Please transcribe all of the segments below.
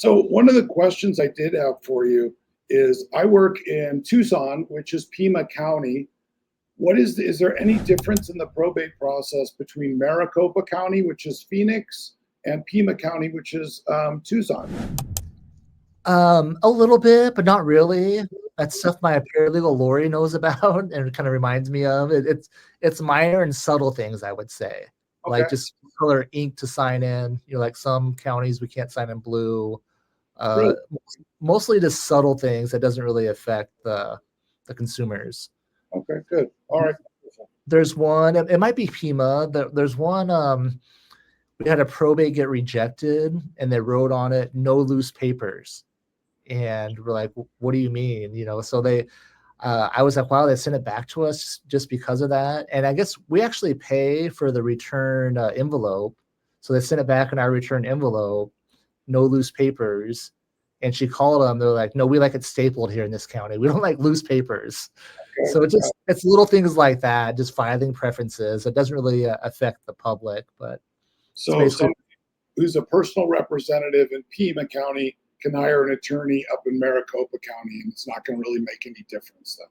So one of the questions I did have for you is I work in Tucson, which is Pima County. Is there any difference in the probate process between Maricopa County, which is Phoenix, and Pima County, which is Tucson? A little bit, but not really. That's stuff my paralegal Lori knows about and it kind of reminds me of it. It's minor and subtle things, I would say. Okay, Like just color ink to sign in. Like some counties we can't sign in blue. Uh, really? Mostly just subtle things that doesn't really affect the consumers. Okay, good. All right. There's one, it might be Pima. There's one, we had a probate get rejected and they wrote on it, no loose papers. And we're like, what do you mean? So I was like, wow, they sent it back to us just because of that. And I guess we actually pay for the return envelope. So they sent it back in our return envelope, no loose papers. And she called them. They're like, no, we like it stapled here in this county. We don't like loose papers. Okay. So it's little things like that, just filing preferences. It doesn't really affect the public, but So someone who's a personal representative in Pima County can hire an attorney up in Maricopa County, and it's not going to really make any difference then.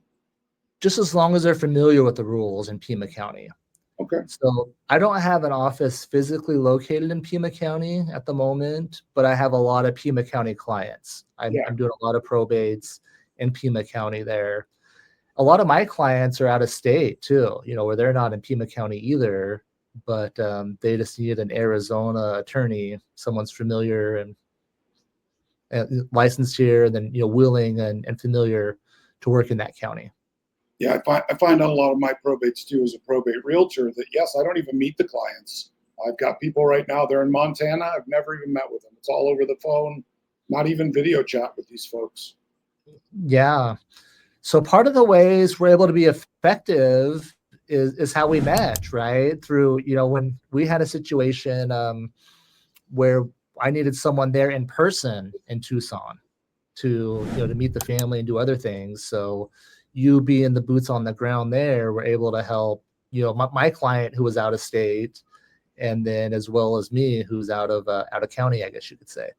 just as long as they're familiar with the rules in Pima County. Okay. So I don't have an office physically located in Pima County at the moment, but I have a lot of Pima County clients. I'm doing a lot of probates in Pima County there. A lot of my clients are out of state too, where they're not in Pima County either, but they just need an Arizona attorney, someone's familiar and licensed here, and then willing and familiar to work in that county. Yeah, I find out a lot of my probates too as a probate realtor that yes, I don't even meet the clients. I've got people right now, they're in Montana. I've never even met with them. It's all over the phone, not even video chat with these folks. Yeah. So part of the ways we're able to be effective is how we match, right? Through, when we had a situation where I needed someone there in person in Tucson to, to meet the family and do other things. So you being the boots on the ground there, were able to help, my client who was out of state, and then as well as me who's out of county, I guess you could say.